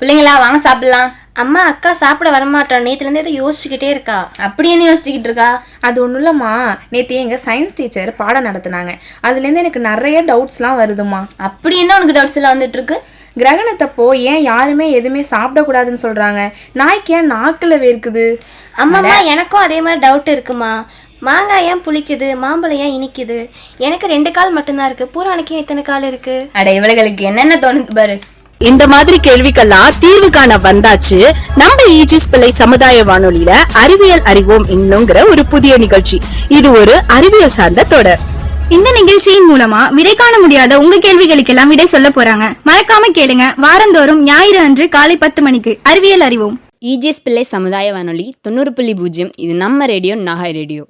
பிள்ளைங்களா வாங்க சாப்பிடலாம். அம்மா அக்கா சாப்பிட வரமாட்டா, நேற்றுலேருந்து எதை யோசிச்சுக்கிட்டே இருக்கா. அப்படி என்ன யோசிச்சுக்கிட்டு இருக்கா? அது ஒன்றும் இல்லைம்மா, நேற்று எங்கள் சயின்ஸ் டீச்சர் பாடம் நடத்துனாங்க. அதுலேருந்து எனக்கு நிறைய டவுட்ஸ்லாம் வருதுமா. அப்படி என்ன உனக்கு டவுட்ஸ் எல்லாம் வந்துட்டு இருக்கு? கிரகணத்தப்போ ஏன் யாருமே எதுவுமே சாப்பிடக்கூடாதுன்னு சொல்கிறாங்க? நாய்க்கு ஏன் நாக்கில் வேர்க்குது? அம்மாம்மா எனக்கும் அதே மாதிரி டவுட் இருக்குமா. மாங்காய் ஏன் புளிக்குது, மாம்பழம் ஏன் இனிக்குது? எனக்கு 2 கால் மட்டும்தான் இருக்கு, பூரானுக்கு எத்தனை கால் இருக்கு? அட இவளுகளுக்கு என்னென்ன தோணுது பாரு. இந்த மாதிரி கேள்விக்கெல்லாம் தீர்வு காண வந்தாச்சு நம்ம ஈஜிஸ் பிள்ளை சமுதாய வானொலியில அறிவியல் அறிவோம் இன்னுங்கிற ஒரு புதிய நிகழ்ச்சி. இது ஒரு அறிவியல் சார்ந்த தொடர். இந்த நிகழ்ச்சியின் மூலமா விடை காண முடியாத உங்க கேள்விகளுக்கெல்லாம் விடை சொல்ல போறாங்க. மறக்காம கேளுங்க. வாரந்தோறும் ஞாயிறு அன்று காலை 10 மணிக்கு அறிவியல் அறிவோம். ஈஜிஎஸ் பிள்ளை சமுதாய வானொலி 90.0. இது நம்ம ரேடியோ, நாகை ரேடியோ.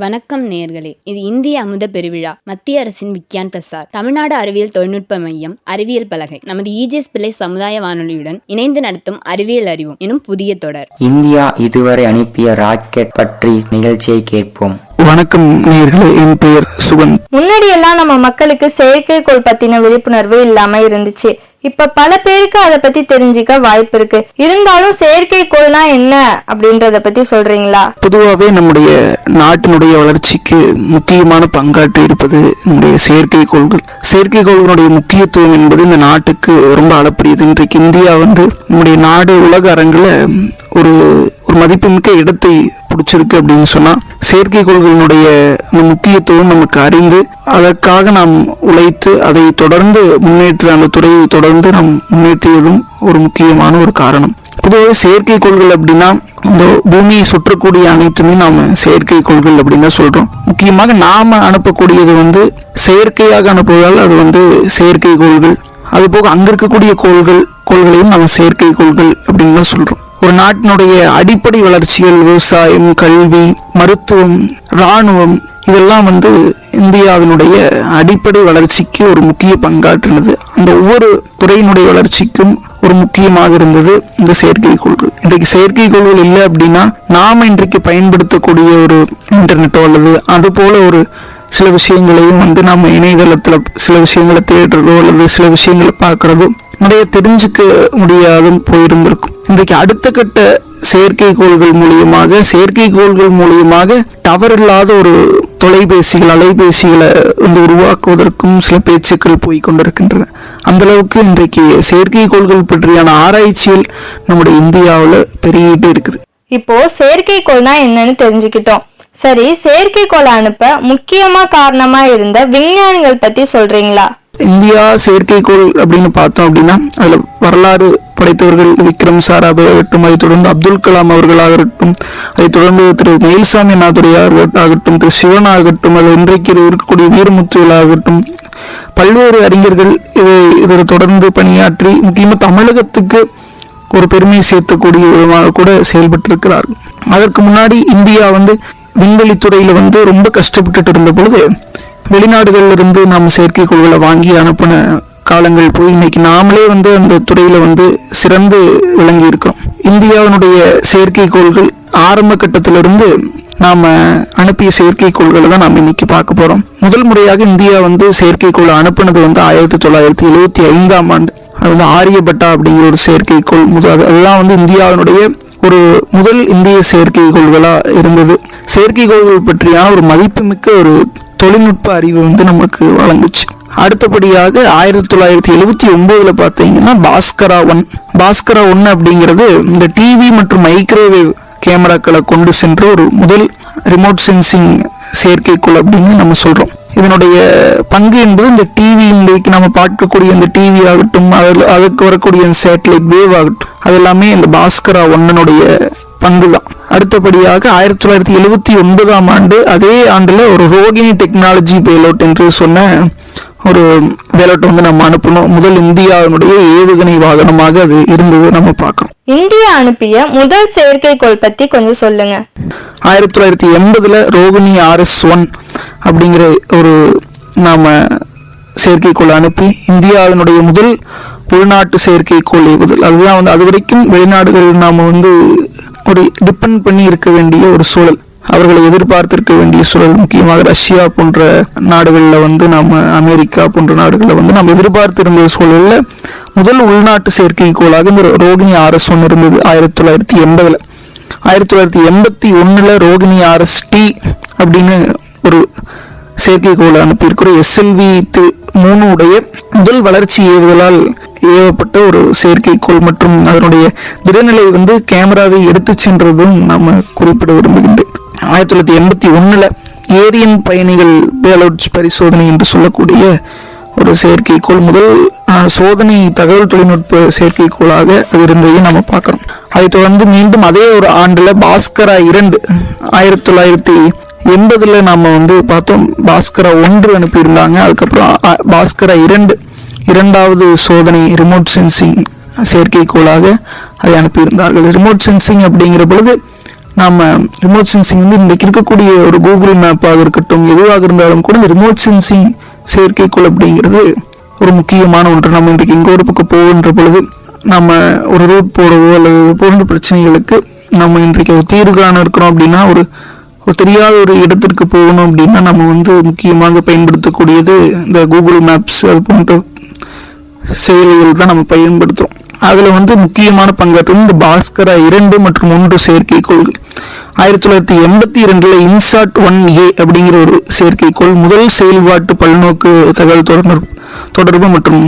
வணக்கம் நேயர்களே, இது இந்திய அமுத பெருவிழா, மத்திய அரசின் விக்யான் பிரசார், தமிழ்நாடு அறிவியல் தொழில்நுட்ப மையம், அறிவியல் பலகை, நமது ஈஜிஎஸ் பிள்ளை சமுதாய வானொலியுடன் இணைந்து நடத்தும் அறிவியல் அறிவோம் எனும் புதிய தொடர். இந்தியா இதுவரை அனுப்பிய ராக்கெட் பற்றி நிகழ்ச்சியை கேட்போம். வணக்கம் நேயர்களே, என் பெயர் சுகன். முன்னாடி எல்லாம் நம்ம மக்களுக்கு செயற்கைக்கோள் பத்தின விழிப்புணர்வு இல்லாம இருந்துச்சு. இப்ப பல பேருக்கு அதை பத்தி தெரிஞ்சுக்க வாய்ப்பு இருக்கு. இருந்தாலும் செயற்கைக்கோள்னா என்ன அப்படின்றத பத்தி சொல்றீங்களா? பொதுவாகவே நம்முடைய நாட்டினுடைய வளர்ச்சிக்கு முக்கியமான பங்காற்றி இருப்பது நம்முடைய செயற்கைக்கோள்கள். செயற்கைக்கோள்களுடைய முக்கியத்துவம் என்பது இந்த நாட்டுக்கு ரொம்ப அளப்பரியது. இன்றைக்கு இந்தியா நம்முடைய நாடு உலக அரங்குல ஒரு மதிப்புமிக்க இடத்தை பிடிச்சிருக்கு அப்படின்னு சொன்னா, செயற்கைக்கோள்களுடைய முக்கியத்துவம் நமக்கு அறிந்து அதற்காக நாம் உழைத்து அதை தொடர்ந்து முன்னேற்ற அந்த துறையை தொடர்ந்து நாம் முன்னேற்றியதும் ஒரு முக்கியமான ஒரு காரணம். பொதுவாக செயற்கைக்கோள்கள் அப்படின்னா இந்த பூமியை சுற்றக்கூடிய அனைத்துமே நாம செயற்கைக்கோள்கள் அப்படின்னு தான் சொல்றோம். முக்கியமாக நாம அனுப்பக்கூடியது செயற்கையாக அனுப்புவதால் அது செயற்கைக்கோள்கள். அதுபோக அங்க இருக்கக்கூடிய கோள்களையும் நம்ம செயற்கைக்கோள்கள் அப்படின்னு தான் சொல்றோம். ஒரு நாட்டினுடைய அடிப்படை வளர்ச்சிகள், விவசாயம், கல்வி, மருத்துவம், இராணுவம், இதெல்லாம் இந்தியாவினுடைய அடிப்படை வளர்ச்சிக்கு ஒரு முக்கிய பங்காற்றினது. அந்த ஒவ்வொரு துறையினுடைய வளர்ச்சிக்கும் ஒரு முக்கியமாக இருந்தது இந்த செயற்கைக்கோள்கள். இன்றைக்கு செயற்கைக்கோள்கள் இல்லை அப்படின்னா நாம இன்றைக்கு பயன்படுத்தக்கூடிய ஒரு இன்டர்நெட்டோ அல்லது அது போல ஒரு சில விஷயங்களையும் நம்ம இணையதளத்துல சில விஷயங்களை தேடுறதோ அல்லது சில விஷயங்களை பார்க்கறதோ நிறைய தெரிஞ்சுக்க முடியாதுன்னு போயிருந்திருக்கும். இன்றைக்கு அடுத்த கட்ட செயற்கைக்கோள்கள் மூலியமாக டவர் இல்லாத ஒரு அலைபேசிகளை வந்து உருவாக்குவதற்கும் சில பேச்சுக்கள் போய் கொண்டிருக்கின்றன. அந்த அளவுக்கு இன்றைக்கு செயற்கைக்கோள்கள் பற்றியான ஆராய்ச்சியில் நம்முடைய இந்தியாவில் பெருகிட்டு இருக்குது. இப்போ செயற்கைக்கோள்னா என்னன்னு தெரிஞ்சுக்கிட்டோம். சரி, செயற்கைக்கோளை அனுப்ப முக்கியமா காரணமா இருந்த விஞ்ஞானிகள் பத்தி சொல்றீங்களா? இந்தியா செயற்கைக்கோள் அப்படின்னு பார்த்தோம் அப்படின்னா அதுல வரலாறு படைத்தவர்கள் விக்ரம் சாராபாய் ஆகட்டும், அதை தொடர்ந்து அப்துல் கலாம் அவர்களாகட்டும், அதை தொடர்ந்து திரு மயில்சாமி நாதுரை ஆகட்டும், திரு சிவன் ஆகட்டும், அது இன்றைக்கு இருக்கக்கூடிய வீரமுத்துவேல் ஆகட்டும், பல்வேறு அறிஞர்கள் இதை தொடர்ந்து பணியாற்றி முக்கியமாக தமிழகத்துக்கு ஒரு பெருமை சேர்த்தக்கூடிய விதமாக கூட செயல்பட்டு இருக்கிறார்கள். அதற்கு முன்னாடி இந்தியா வந்து விண்வெளித்துறையில வந்து ரொம்ப கஷ்டப்பட்டுட்டு இருந்த பொழுது வெளிநாடுகள்ல இருந்து நாம் செயற்கைக்கோள்களை வாங்கி அனுப்பின காலங்கள் போய் இன்னைக்கு நாமளே வந்து அந்த துறையில வந்து சிறந்து விளங்கி இருக்கிறோம். இந்தியாவினுடைய செயற்கைக்கோள்கள் ஆரம்ப கட்டத்திலிருந்து நாம அனுப்பிய செயற்கைக்கோள்களை தான் நாம் இன்னைக்கு பார்க்க போறோம். முதல் முறையாக இந்தியா வந்து செயற்கைக்கோளை அனுப்பினது வந்து 1975 ஆண்டு. அது வந்து ஆரியபட்டா அப்படிங்கிற ஒரு செயற்கைக்கோள் அதுதான் வந்து இந்தியாவினுடைய ஒரு முதல் இந்திய செயற்கைக்கோள்களா இருந்தது. செயற்கைக்கோள்கள் பற்றியான ஒரு மதிப்புமிக்க ஒரு தொழில்நுட்ப அறிவு வந்து நமக்கு வழங்குச்சு. அடுத்தபடியாக 1979 பார்த்தீங்கன்னா பாஸ்கரா 1 அப்படிங்கிறது இந்த டிவி மற்றும் மைக்ரோவேவ் கேமராக்களை கொண்டு சென்ற ஒரு முதல் ரிமோட் சென்சிங் செயற்கைக்கோள் அப்படின்னு நம்ம சொல்றோம். இதனுடைய பங்கு என்பது இந்த டிவி இன்றைக்கு நம்ம பார்க்கக்கூடிய இந்த டிவி ஆகட்டும், அதுக்கு வரக்கூடிய சேட்டலைட் வேவ் ஆகட்டும், அது எல்லாமே இந்த பாஸ்கரா 1 பங்கு தான். அடுத்தபடியாக 1979 ஆண்டு அதே ஆண்டுல ஒரு ரோகிணி டெக்னாலஜி பேலோட் என்று சொன்ன ஒரு பேலோட் வந்து நம்ம அனுப்பணும். முதல் இந்தியாவினுடைய ஏவுகணை வாகனமாக அது இருந்தது நம்ம பார்க்கிறோம். இந்தியா அனுப்பிய முதல் செயற்கைக்கோள் பத்தி கொஞ்சம் சொல்லுங்க. 1980 ரோகிணி RS-1 அப்படிங்கிற ஒரு நாம செயற்கைக்கோள் அனுப்பி இந்தியாவினுடைய முதல் உள்நாட்டு செயற்கைக்கோள் ஏவுதல். அதுதான் வந்து அது வரைக்கும் வெளிநாடுகள் நாம வந்து ஒரு டிபெண்ட் பண்ணி இருக்க வேண்டிய ஒரு சூழல், அவர்களை எதிர்பார்த்திருக்க வேண்டிய சூழல். முக்கியமாக ரஷ்யா போன்ற நாடுகளில் வந்து அமெரிக்கா போன்ற நாடுகளில் வந்து நாம் எதிர்பார்த்திருந்த சூழல்ல முதல் உள்நாட்டு செயற்கைக்கோளாக இந்த ரோகிணி RS-1 இருந்தது 1980. 1981 ரோகிணி RS-T அப்படின்னு ஒரு செயற்கைக்கோளை அனுப்பியிருக்கிற SLV-3 உடைய முதல் வளர்ச்சி ஏவுதலால் ஏவப்பட்ட ஒரு செயற்கைக்கோள் மற்றும் அதனுடைய திடநிலை வந்து கேமராவை எடுத்து சென்றதும் நாம குறிப்பிட விரும்புகின்றேன். 1981 ஏரியன் பயணிகள் பேலோட்ஸ் பரிசோதனை என்று சொல்லக்கூடிய ஒரு செயற்கைக்கோள் முதல் சோதனை தகவல் தொழில்நுட்ப செயற்கைக்கோளாக அது இருந்ததை நம்ம பார்க்கிறோம். அதை தொடர்ந்து மீண்டும் அதே ஒரு ஆண்டுல பாஸ்கரா 2 1980 நாம வந்து பார்த்தோம். பாஸ்கரா 1 அனுப்பியிருந்தாங்க. அதுக்கப்புறம் பாஸ்கரா 2 இரண்டாவது சோதனை ரிமோட் சென்சிங் செயற்கைக்கோளாக அதை அனுப்பியிருந்தார்கள். ரிமோட் சென்சிங் அப்படிங்கிற பொழுது நாம ரிமோட் சென்சிங் வந்து இன்றைக்கு இருக்கக்கூடிய ஒரு கூகுள் மேப்பாக இருக்கட்டும், எதுவாக இருந்தாலும் கூட இந்த ரிமோட் சென்சிங் செயற்கைக்கோள் அப்படிங்கிறது ஒரு முக்கியமான ஒன்று. நம்ம இன்றைக்கு இங்க ஒரு பக்கம் போகின்ற பொழுது நம்ம ஒரு ரூட் போடவோ அல்லது போன்ற பிரச்சனைகளுக்கு நம்ம இன்றைக்கு ஒரு தீர்வு காண இருக்கிறோம் அப்படின்னா, ஒரு தெரியாத ஒரு இடத்திற்கு போகணும் அப்படின்னா நம்ம வந்து முக்கியமாக பயன்படுத்தக்கூடியது இந்த கூகுள் மேப்ஸ் அது போன்ற செயலிகள் தான் நம்ம பயன்படுத்துறோம். அதுல வந்து முக்கியமான பங்காற்று இந்த பாஸ்கரா 2 மற்றும் 1 செயற்கைக்கோள்கள். 1982 இன்சாட் 1A அப்படிங்கிற ஒரு செயற்கைக்கோள் முதல் செயல்பாட்டு பல்நோக்கு தகவல் தொடர்பு மற்றும்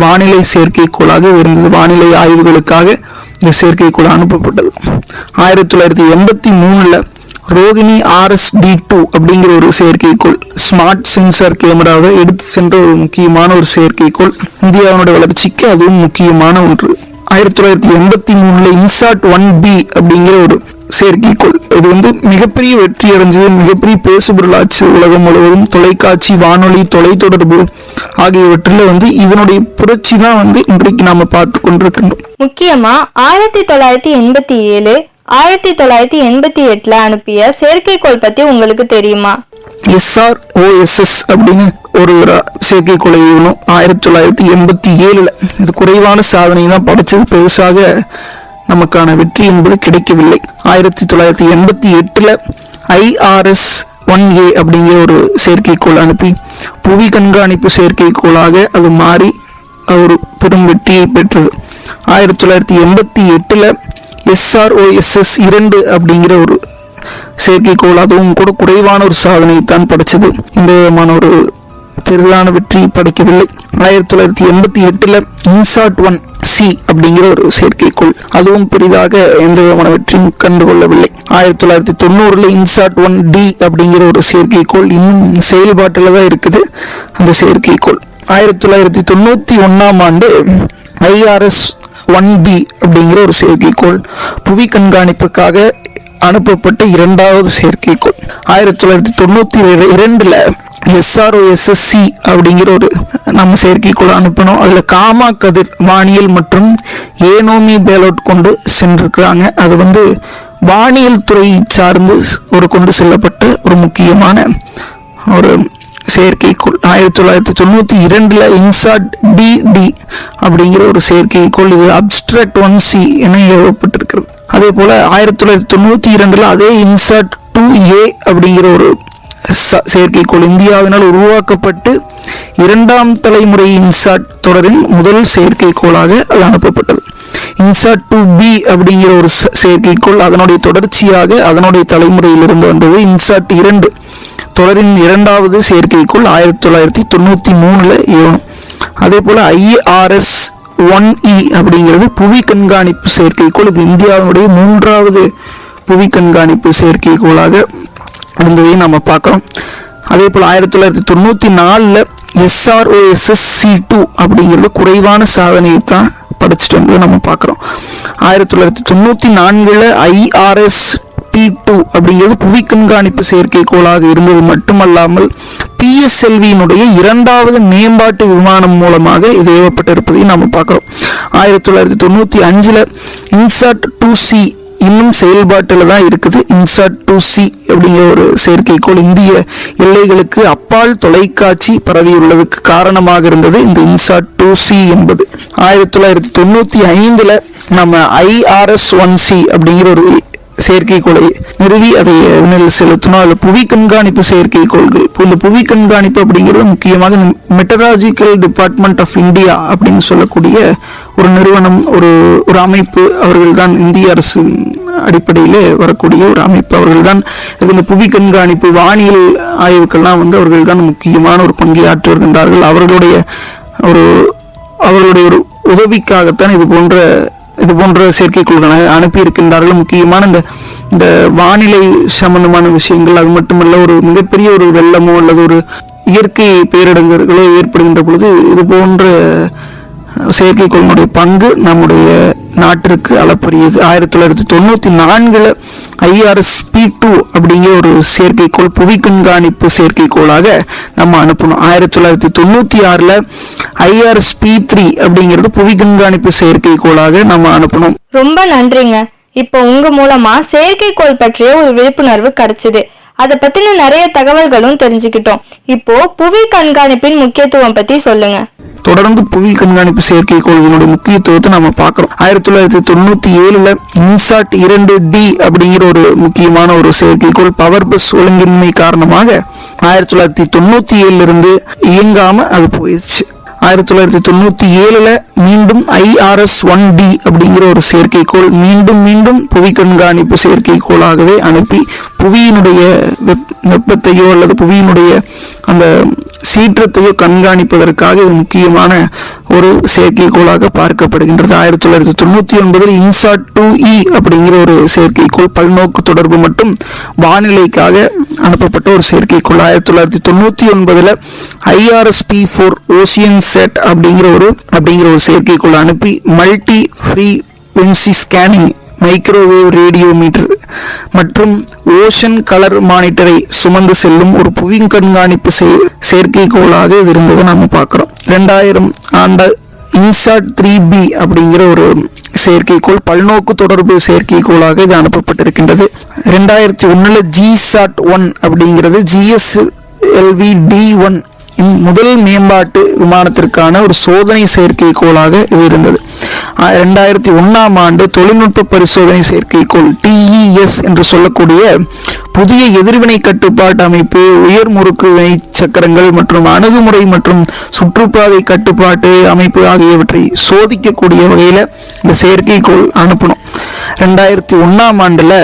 வானிலை செயற்கைக்கோளாக இருந்தது. வானிலை ஆய்வுகளுக்காக இந்த செயற்கைக்கோள் அனுப்பப்பட்டது. 1983 ரோகிணி RS-D2 அப்படிங்கிற ஒரு செயற்கைக்கோள் ஸ்மார்ட் சென்சார் கேமராவை எடுத்து சென்ற ஒரு முக்கியமான ஒரு செயற்கைக்கோள். இந்தியாவினுடைய வளர்ச்சிக்கு அதுவும் முக்கியமான ஒன்று. 1983 இன்சாட் 1B அப்படிங்கிற ஒரு செயற்கைக்கோள். இது வந்து மிகப்பெரிய வெற்றி அடைஞ்சது, மிகப்பெரிய பேசுபொருளாச்சு. உலகம் முழுவதும் தொலைக்காட்சி, வானொலி, தொலைத்தொடர்பு ஆகியவற்றில் வந்து இதனுடைய புரட்சி தான் வந்து இன்றைக்கு நாம பார்த்து கொண்டிருக்கின்றோம். முக்கியமா 1987 1988 அனுப்பிய செயற்கைக்கோள் பத்தி உங்களுக்கு தெரியுமா? SROSS அப்படின்னு ஒரு செயற்கைக்கோளை 1987 இது குறைவான சாதனை தான் படைச்சது. பெருசாக நமக்கான வெற்றி என்பது கிடைக்கவில்லை. 1988 IRS-1A அப்படிங்கிற ஒரு செயற்கைக்கோள் அனுப்பி புவி கண்காணிப்பு செயற்கைக்கோளாக அது மாறி அது ஒரு பெரும் வெற்றியை பெற்றது. 1988 SROSS 2 அப்படிங்கிற ஒரு செயற்கைக்கோள், அதுவும் கூட குறைவான ஒரு சாதனையை தான் படைச்சது. இந்த விதமான ஒரு பெரிதான வெற்றி படைக்கவில்லை. 1988 இன்சாட் 1C அப்படிங்கிற ஒரு செயற்கைக்கோள், அதுவும் பெரிதாக எந்த விதமான வெற்றியும் கண்டுகொள்ளவில்லை. 1990 இன்சாட் 1D அப்படிங்கிற ஒரு செயற்கைக்கோள் இன்னும் செயல்பாட்டில் தான் இருக்குது அந்த செயற்கைக்கோள். 1991 IRS-1B அப்படிங்கிற ஒரு செயற்கைக்கோள் புவி கண்காணிப்புக்காக அனுப்பப்பட்ட இரண்டாவது செயற்கைக்கோள். 1992 SROSS அப்படிங்கிற ஒரு நம்ம செயற்கைக்கோள் அனுப்பணும். அதுல காமா கதிர் வானியல் மற்றும் ஏனோமி பேலோட் கொண்டு சென்றிருக்கிறாங்க. அது வானியல் துறை சார்ந்து ஒரு கொண்டு செல்லப்பட்ட ஒரு முக்கியமான ஒரு செயற்கைக்கோள். 1992 இன்சாட் DD அப்படிங்கிற ஒரு செயற்கைக்கோள், இது அப்ஸ்ட்ராக்ட் 1C என ஏவப்பட்டிருக்கிறது. அதே போல 1992 அதே இன்சாட் 2A அப்படிங்கிற ஒரு செயற்கைக்கோள் இந்தியாவினால் உருவாக்கப்பட்டு இரண்டாம் தலைமுறை இன்சாட் தொடரின் முதல் செயற்கைக்கோளாக அது அனுப்பப்பட்டது. இன்சாட் 2B அப்படிங்கிற ஒரு செயற்கைக்கோள் அதனுடைய தொடர்ச்சியாக அதனுடைய தலைமுறையிலிருந்து வந்தது. இன்சாட் 2 தொடரின் இரண்டாவது செயற்கைக்கோள் 1993 ஏவணும். அதே போல IRS-1E அப்படிங்கிறது புவி கண்காணிப்பு செயற்கைக்கோள், இது இந்தியாவினுடைய மூன்றாவது புவி கண்காணிப்பு செயற்கைக்கோளாக இருந்ததை நம்ம பார்க்கிறோம். அதே போல 1994 SROSS-C2 அப்படிங்கிறது குறைவான சாதனையை தான் படிச்சுட்டு வந்ததை நம்ம பார்க்கிறோம். 1994 IRS-P2 அப்படிங்கிறது புவி கண்காணிப்பு செயற்கைக்கோளாக இருந்தது மட்டுமல்லாமல் PSLV-னுடைய இரண்டாவது மேம்பாட்டு விமானம் மூலமாக இது ஏவப்பட்டிருப்பதை நம்ம பார்க்கிறோம். 1995 இன்சாட் 2C இன்னும் செயல்பாட்டில் தான் இருக்குது. இன்சாட் 2C அப்படிங்கிற ஒரு செயற்கைக்கோள் இந்திய எல்லைகளுக்கு அப்பால் தொலைக்காட்சி பரவியுள்ளதுக்கு காரணமாக இருந்தது இந்த இன்சாட் 2C என்பது. 1995 நம்ம IRS-1C அப்படிங்கிற ஒரு செயற்கைக்கோளை நிறுவி அதை விண்ணில் செலுத்தினோம். அதில் புவி கண்காணிப்பு செயற்கைக்கோள்கள், இந்த புவி கண்காணிப்பு அப்படிங்கிறது முக்கியமாக இந்த மெட்டராலஜிக்கல் டிபார்ட்மெண்ட் ஆஃப் இந்தியா அப்படின்னு சொல்லக்கூடிய ஒரு நிறுவனம், ஒரு அமைப்பு, அவர்கள் தான் இந்திய அரசு அடிப்படையிலே வரக்கூடிய ஒரு அமைப்பு. அவர்கள் தான் இந்த புவி கண்காணிப்பு வானியல் ஆய்வுக்கெல்லாம் அவர்கள் தான் முக்கியமான ஒரு பங்கை ஆற்றி வருகின்றார்கள். அவர்களுடைய ஒரு உதவிக்காகத்தான் இது போன்ற செயற்கைக்கோள்களை அனுப்பி இருக்கின்றார்கள். முக்கியமான இந்த வானிலை சம்பந்தமான விஷயங்கள், அது மட்டுமல்ல ஒரு மிகப்பெரிய ஒரு வெள்ளமோ அல்லது ஒரு இயற்கை பேரிடர்களோ ஏற்படுகின்ற பொழுது இது போன்ற செயற்கைக்கோளுடைய பங்கு நம்முடைய நாட்டிற்கு அளப்பரியது. 1994 IRS-P2 அப்படிங்கிற ஒரு செயற்கைக்கோள் புவி கண்காணிப்பு செயற்கைக்கோளாக நம்ம அனுப்பணும். 1996 IRS-P3 அப்படிங்கிறது புவி கண்காணிப்பு செயற்கைக்கோளாக நம்ம அனுப்பணும். ரொம்ப நன்றிங்க. இப்போ உங்க மூலமா செயற்கைக்கோள் பற்றிய ஒரு விழிப்புணர்வு கிடைச்சது. அதை பத்தின நிறைய தகவல்களும் தெரிஞ்சுக்கிட்டோம். இப்போ புவி கண்காணிப்பின் முக்கியத்துவம் பத்தி சொல்லுங்க. தொடர்ந்து புவி கண்காணிப்பு செயற்கைக்கோள்களுடைய முக்கியத்துவத்தை நம்ம பார்க்கிறோம். 1997 இன்சாட் 2D அப்படிங்கிற ஒரு முக்கியமான ஒரு செயற்கைக்கோள் பவர் பஸ் ஒழுங்கின்மை காரணமாக 1997 இருந்து இயங்காம அது போயிடுச்சு. 1997 மீண்டும் IRS-1D அப்படிங்கிற ஒரு செயற்கைக்கோள் மீண்டும் புவி கண்காணிப்பு செயற்கைக்கோளாகவே அனுப்பி புவியினுடைய வெப்பத்தையோ அல்லது புவியினுடைய அந்த சீற்றத்தையோ கண்காணிப்பதற்காக இது முக்கியமான ஒரு செயற்கைக்கோளாக பார்க்கப்படுகின்றது. 1999 இன்சாட் 2E அப்படிங்கிற ஒரு செயற்கைக்கோள் பல்நோக்கு தொடர்பு மற்றும் வானிலைக்காக அனுப்பப்பட்ட ஒரு செயற்கைக்கோள். 1999 IRS-P4 ஓசியன் செட் அப்படிங்கிற ஒரு செயற்கைக்கோள் அனுப்பி multi frequency scanning, microwave radiometer மற்றும் ஓஷன் கலர் மானிட்டரை சுமந்து செல்லும் ஒரு புவி கண்காணிப்பு செயற்கைக்கோளாக இது இருந்ததை நம்ம பார்க்கிறோம். 2000 இன்சாட் 3B அப்படிங்கிற ஒரு செயற்கைக்கோள் பல்நோக்கு தொடர்பு செயற்கைக்கோளாக இது அனுப்பப்பட்டிருக்கின்றது. 2001 GSAT-1 அப்படிங்கிறது GSLV-D1 முதல் மேம்பாட்டு விமானத்திற்கான ஒரு சோதனை செயற்கைக்கோளாக இது இருந்தது. 2001ஆம் ஆண்டு தொழில்நுட்ப பரிசோதனை செயற்கைக்கோள் TES என்று சொல்லக்கூடிய புதிய எதிர்வினை கட்டுப்பாட்டு அமைப்பு, உயர் முறுக்கு வினை சக்கரங்கள் மற்றும் அணுகுமுறை மற்றும் சுற்றுப்பாதை கட்டுப்பாட்டு அமைப்பு ஆகியவற்றை சோதிக்கக்கூடிய வகையில் இந்த செயற்கைக்கோள் அனுப்பணும். 2001ஆம் ஆண்டுல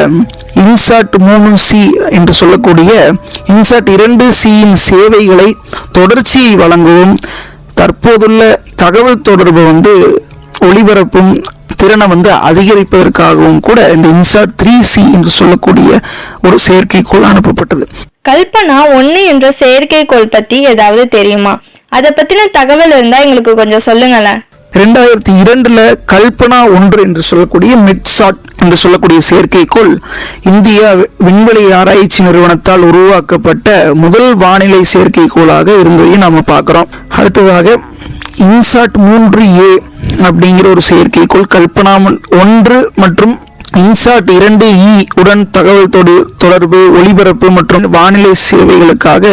இன்சாட் 3C என்று சொல்லக்கூடிய இன்சாட் 2Cயின் சேவைகளை தொடர்ச்சியை வழங்கவும் தற்போதுள்ள தகவல் தொடர்பு ஒளிபரப்பும் திறனை அதிகரிப்பதற்காகவும் கூட இந்த இன்சாட் 3C என்று சொல்லக்கூடிய ஒரு செயற்கைக்கோள் அனுப்பப்பட்டது. கல்பனா 1 என்ற செயற்கைக்கோள் பத்தி ஏதாவது தெரியுமா? அதை பத்தின தகவல் இருந்தா எங்களுக்கு கொஞ்சம் சொல்லுங்களேன். 2002 கல்பனா 1 என்று சொல்லக்கூடிய மெட்சாட் என்று சொல்லக்கூடிய செயற்கைக்கோள் இந்தியா விண்வெளி ஆராய்ச்சி நிறுவனத்தால் உருவாக்கப்பட்ட முதல் வானிலை செயற்கைக்கோளாக இருந்ததையும் நாம பார்க்கிறோம். அடுத்ததாக இன்சாட் 3A அப்படிங்கிற ஒரு செயற்கைக்கோள் கல்பனா 1 மற்றும் இன்சாட் 2E உடன் தகவல் தொடர்பு, ஒளிபரப்பு மற்றும் வானிலை சேவைகளுக்காக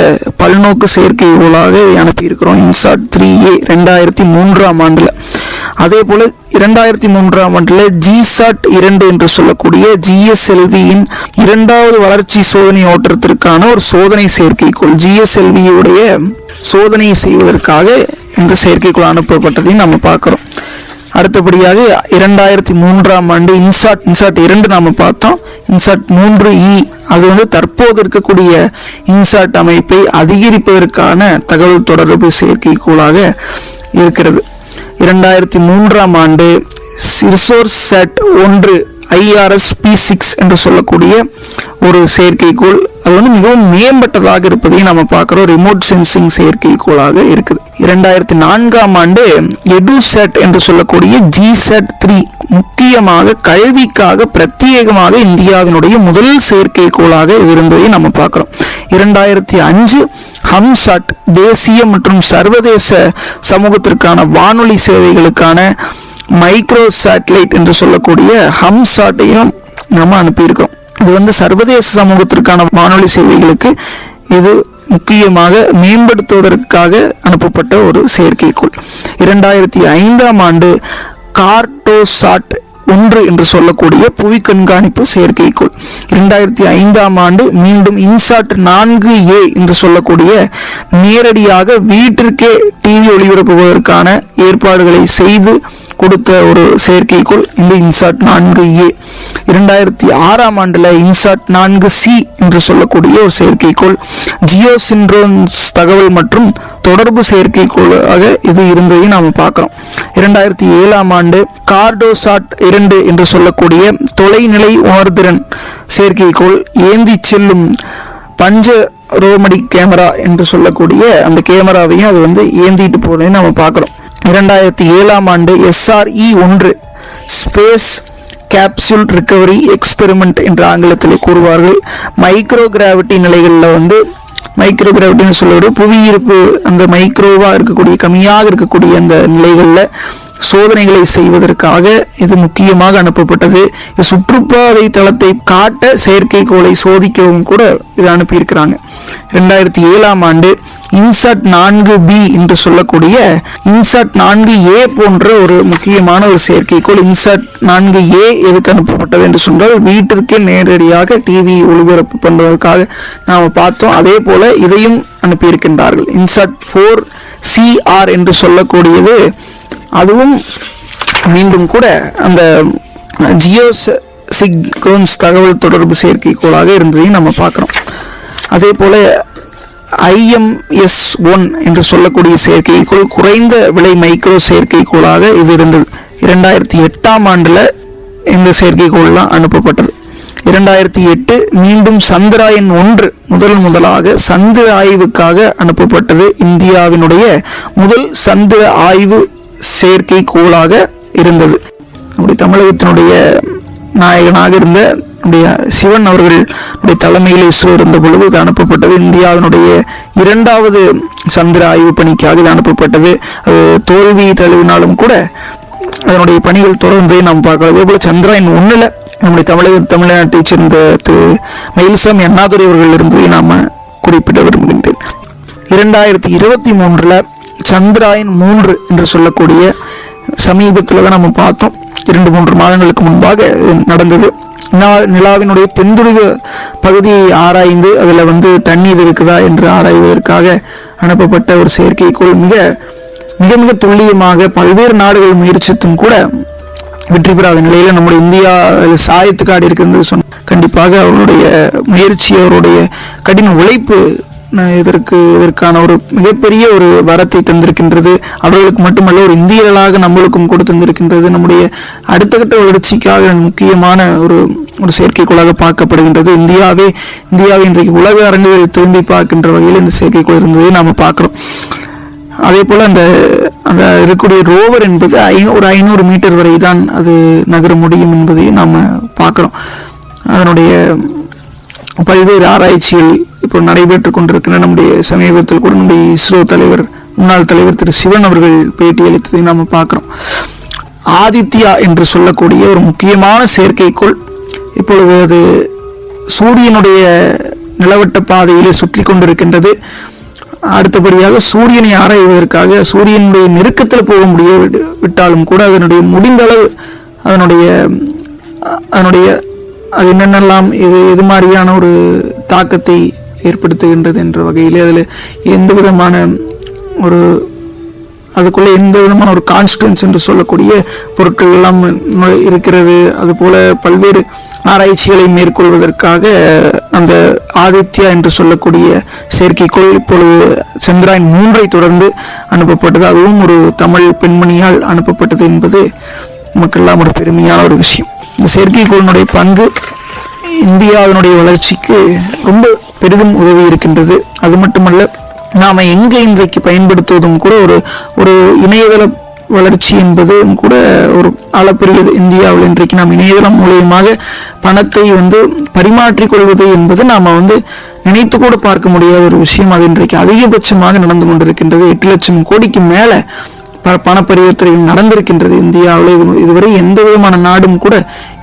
பல்நோக்கு செயற்கைக்கோளாக அனுப்பியிருக்கிறோம். இன்சாட் 3A 2003ஆம் ஆண்டுல. அதே போல 2003ஆம் ஆண்டுல ஜிசாட் 2 என்று சொல்லக்கூடிய GSLVயின் 2வது வளர்ச்சி சோதனை ஓட்டத்திற்கான ஒரு சோதனை செயற்கைக்கோள் GSLV உடைய சோதனை செய்வதற்காக இந்த செயற்கைக்கோள் அனுப்பப்பட்டதையும் நம்ம பார்க்கிறோம். அடுத்தபடியாக 2003ஆம் ஆண்டு இன்சாட் 2 நாம பார்த்தோம். இன்சாட் 3E அது தற்போது இருக்கக்கூடிய இன்சாட் அமைப்பை அதிகரிப்பதற்கான தகவல் தொடர்பு செயற்கைக்கோளாக இருக்கிறது. 2003ஆம் ஆண்டு ரிசோர்சாட் 1 IRS-P6 என்று சொல்லக்கூடிய ஒரு செயற்கைக்கோள் அது மிகவும் மேம்பட்டதாக இருப்பதையும் நம்ம பார்க்கிறோம். ரிமோட் சென்சிங் செயற்கைக்கோளாக இருக்குது. 2004ஆம் ஆண்டு எடுசாட் என்று சொல்லக்கூடிய GSAT 3 முக்கியமாக கல்விக்காக பிரத்யேகமாக இந்தியாவினுடைய முதல் செயற்கைக்கோளாக இருந்ததை நம்ம பார்க்கிறோம். 2005 ஹம்சாட் தேசிய மற்றும் சர்வதேச சமூகத்திற்கான வானொலி சேவைகளுக்கான மைக்ரோ சேட்டலைட் என்று சொல்லக்கூடிய ஹம்சாட்டையும் நம்ம அனுப்பியிருக்கோம். இது சர்வதேச சமூகத்திற்கான வானொலி சேவைகளுக்கு இது முக்கியமாக மேம்படுத்துவதற்காக அனுப்பப்பட்ட ஒரு செயற்கைக்கோள். 2005ஆம் ஆண்டு கார்டோசாட் 1 என்று சொல்லக்கூடிய புவி கண்காணிப்பு செயற்கைக்கோள். 2005ஆம் ஆண்டு மீண்டும் இன்சாட் 4A என்று சொல்லக்கூடிய நேரடியாக வீட்டிற்கே டிவி ஒளிபரப்புவதற்கான ஏற்பாடுகளை செய்து கொடுத்த ஒரு செயற்கைக்கோள் இந்த இன்சாட் 4A. 2006ஆம் ஆண்டுல இன்சாட் 4C என்று சொல்லக்கூடிய ஒரு செயற்கைக்கோள் ஜியோ சின்க்ரோன்ஸ் தகவல் மற்றும் தொடர்பு செயற்கைக்கோளாக இது இருந்ததையும் நாம பார்க்கிறோம். 2007ஆம் ஆண்டு கார்டோசாட் 2 என்று சொல்லக்கூடிய தொலைநிலை உணர்திறன் செயற்கைக்கோள் ஏந்தி செல்லும் பஞ்ச ரோமடி கேமரா என்று சொல்லக்கூடிய அந்த கேமராவையும் அது ஏந்திட்டு போனதை நம்ம பார்க்கிறோம். 2007ஆம் ஆண்டு SRE-1 space capsule recovery experiment என்று ஆங்கிலத்தில் கூறுவார்கள். மைக்ரோ கிராவிட்டி நிலைகளில் மைக்ரோ கிராவிட்டின்னு சொல்லுவது புவியீர்ப்பு அந்த மைக்ரோவா இருக்கக்கூடிய கம்மியாக இருக்கக்கூடிய அந்த நிலைகளில் சோதனைகளை செய்வதற்காக இது முக்கியமாக அனுப்பப்பட்டது. சுற்றுப்பாதை தளத்தை காட்ட செயற்கைக்கோளை சோதிக்கவும் கூட இது அனுப்பியிருக்கிறாங்க. 2007ஆம் ஆண்டு இன்சாட் 4B என்று சொல்லக்கூடிய இன்சாட் 4A போன்ற ஒரு முக்கியமான ஒரு செயற்கைக்கோள். இன்சாட் 4A எதுக்கு அனுப்பப்பட்டது என்று சொன்னால் வீட்டிற்கே நேரடியாக டிவி ஒளிபரப்பு பண்ணுவதற்காக நாம் பார்த்தோம். அதே போல இதையும் அனுப்பியிருக்கின்றார்கள். இன்சாட் 4CR என்று சொல்லக்கூடியது அதுவும் மீண்டும் கூட அந்த ஜியோ சின்க்ரோன்ஸ் தகவல் தொடர்பு செயற்கைக்கோளாக இருந்ததையும் நம்ம பார்க்குறோம். அதே போல IMS-1 என்று சொல்லக்கூடிய செயற்கைக்கோள் குறைந்த விலை மைக்ரோ செயற்கைக்கோளாக இது இருந்தது. 2008ஆம் ஆண்டுல இந்த செயற்கைக்கோள்லாம் அனுப்பப்பட்டது. 2008 மீண்டும் சந்திராயன் 1 முதலாக சந்திர ஆய்வுக்காக அனுப்பப்பட்டது. இந்தியாவினுடைய முதல் சந்திர ஆய்வு செயற்கைக்கோளாக இருந்தது. அப்படி தமிழகத்தினுடைய நாயகனாக இருந்த சிவன் அவர்களுடைய தலைமையில் இஸ்ரோ இருந்த பொழுது இது அனுப்பப்பட்டது. இந்தியாவினுடைய 2வது சந்திர ஆய்வு பணிக்காக இது அனுப்பப்பட்டது. அது தோல்வி தழுவினாலும் கூட அதனுடைய பணிகள் தொடர்ந்து நாம் பார்க்கலாம். அதே போல சந்திராயன் 1 நம்முடைய தமிழ்நாட்டைச் சேர்ந்த திரு மயில்சாமி அண்ணாதுரை அவர்கள் இருந்ததை நாம குறிப்பிட விரும்புகின்றேன். 2023 சந்திராயன் 3 என்று சொல்லக்கூடிய சமீபத்தில் தான் நம்ம பார்த்தோம். 2-3 மாதங்களுக்கு முன்பாக நடந்தது. நிலாவினுடைய தென்துருவ பகுதியை ஆராய்ந்து அதில் தண்ணீர் இருக்குதா என்று ஆராய்வதற்காக அனுப்பப்பட்ட ஒரு செயற்கைக்கோள் மிக மிக மிக துல்லியமாக பல்வேறு நாடுகள் முயற்சித்தும் கூட வெற்றி பெறாத நிலையில நம்முடைய இந்தியா சாயத்துக்காடு இருக்கின்றது சொன்ன கண்டிப்பாக அவருடைய முயற்சி, அவருடைய கடின உழைப்பு இதற்கான ஒரு மிகப்பெரிய ஒரு வரத்தை தந்திருக்கின்றது. அவர்களுக்கு மட்டுமல்ல, ஒரு இந்தியர்களாக நம்மளுக்கும் கூட தந்திருக்கின்றது. நம்முடைய அடுத்த கட்ட வளர்ச்சிக்காக முக்கியமான ஒரு செயற்கைக்கோளாக பார்க்கப்படுகின்றது. இந்தியாவை இன்றைக்கு உலக அரங்குகளில் திரும்பி பார்க்கின்ற வகையில் இந்த செயற்கைக்கோள் இருந்ததை நாம் பார்க்கிறோம். அதே போல அந்த இருக்கக்கூடிய ரோவர் என்பது ஒரு 500 மீட்டர் வரை தான் அது நகர முடியும் என்பதையும் நாம் பார்க்கிறோம். அதனுடைய பல்வேறு ஆராய்ச்சிகள் இப்போ நடைபெற்று கொண்டிருக்கின்ற நம்முடைய சமீபத்தில் கூட நம்முடைய இஸ்ரோ தலைவர், முன்னாள் தலைவர் திரு சிவன் அவர்கள் பேட்டி அளித்ததை நாம் பார்க்கிறோம். ஆதித்யா என்று சொல்லக்கூடிய ஒரு முக்கியமான செயற்கைக்கோள் இப்பொழுது அது சூரியனுடைய நிலவட்ட பாதையிலே சுற்றி கொண்டிருக்கின்றது. அடுத்தபடியாக சூரியனை ஆராய்வதற்காக சூரியனுடைய நெருக்கத்தில் போக விட்டாலும் கூட அதனுடைய முடிந்தளவு அதனுடைய அது என்னென்னலாம் எது மாதிரியான ஒரு தாக்கத்தை ஏற்படுத்துகின்றது என்ற வகையில் அதில் எந்த விதமான அதுக்குள்ளே எந்த விதமான ஒரு கான்ஸ்டன்ஸ் என்று சொல்லக்கூடிய பொருட்கள் எல்லாம் இருக்கிறது. அதுபோல பல்வேறு ஆராய்ச்சிகளை மேற்கொள்வதற்காக அந்த ஆதித்யா என்று சொல்லக்கூடிய செயற்கைக்கோள் இப்பொழுது சந்திராயன் 3 தொடர்ந்து அனுப்பப்பட்டது. அதுவும் ஒரு தமிழ் பெண்மணியால் அனுப்பப்பட்டது என்பது நமக்கெல்லாம் ஒரு பெருமையான ஒரு விஷயம். இந்த செயற்கைக்கோளினுடைய பங்கு இந்தியாவினுடைய வளர்ச்சிக்கு ரொம்ப பெரிதும் உதவி இருக்கின்றது. அது மட்டுமல்ல, நாம எங்கே இன்றைக்கு பயன்படுத்துவதும் கூட ஒரு இணையதள வளர்ச்சி என்பதும் கூட ஒரு அளப்பரியது. இந்தியாவில் இன்றைக்கு நாம் இணையதளம் மூலியமாக பணத்தை பரிமாற்றிக் கொள்வது என்பது நாம நினைத்து கூட பார்க்க முடியாத ஒரு விஷயம். அது இன்றைக்கு அதிகபட்சமாக நடந்து கொண்டிருக்கின்றது. 8 லட்சம் கோடிக்கு மேல பண பரிவர்த்தனைகள் நடந்திருக்கின்றது இந்தியாவில். இதுவரை எந்த விதமான நாடும் கூட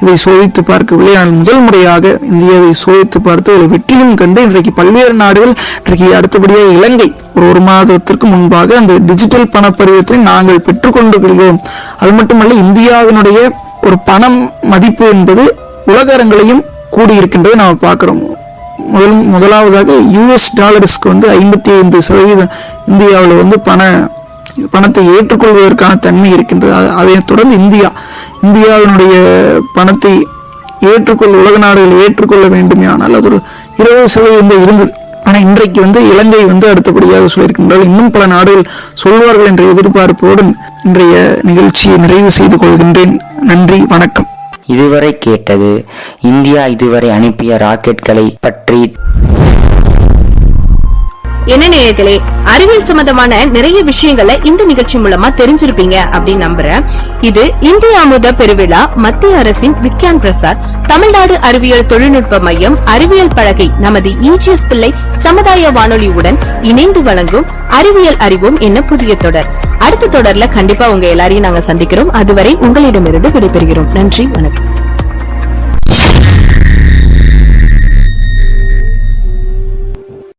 இதை சோதித்து பார்க்கவில்லை. ஆனால் முதல் முறையாக இந்தியாவை சோதித்து பார்த்து ஒரு வெற்றியும் கண்டு இன்றைக்கு பல்வேறு நாடுகள், இன்றைக்கு அடுத்தபடியாக இலங்கை ஒரு மாதத்திற்கு முன்பாக அந்த டிஜிட்டல் பண பரிவர்த்தனை நாங்கள் பெற்றுக்கொண்டிருக்கிறோம். அது மட்டுமல்ல, இந்தியாவினுடைய ஒரு பணம் மதிப்பு என்பது உலக அரங்களையும் கூடியிருக்கின்றதை நாம் பார்க்கிறோம். முதலாவதாக US$ 55% இந்தியாவில் பணத்தை ஏற்றுக்கொள்வதற்கான தன்மை இருக்கின்றது. அதைத் தொடர்ந்து இந்தியாவினுடைய பணத்தை உலக நாடுகள் ஏற்றுக்கொள்ள வேண்டும். ஆனால் அது ஒரு 20% இருந்தது. ஆனால் இன்றைக்கு இலங்கை அடுத்தபடியாக சொல்லியிருக்கின்றால் இன்னும் பல நாடுகள் சொல்வார்கள் என்ற எதிர்பார்ப்போடு இன்றைய நிகழ்ச்சியை நிறைவு செய்து கொள்கின்றேன். நன்றி, வணக்கம். இதுவரை கேட்டது இந்தியா இதுவரை அனுப்பிய ராக்கெட்களை பற்றி. என்ன நேயர்களே, அறிவியல் சம்பந்தமான நிறைய விஷயங்களை இந்த நிகழ்ச்சி மூலமா தெரிஞ்சிருப்பீங்க அப்படின்னு நம்புறேன். இது இந்திய அமுத பெருவிழா, மத்திய அரசின் விக்யான் பிரசார், தமிழ்நாடு அறிவியல் தொழில்நுட்ப மையம், அறிவியல் பலகை, நமது EGS பிள்ளை சமுதாய வானொலியுடன் இணைந்து வழங்கும் அறிவியல் அறிவோம் என்ன புதிய தொடர். அடுத்த தொடர்ல கண்டிப்பா உங்க எல்லாரையும் நாங்க சந்திக்கிறோம். அதுவரை உங்களிடமிருந்து விடைபெறுகிறோம். நன்றி, வணக்கம்.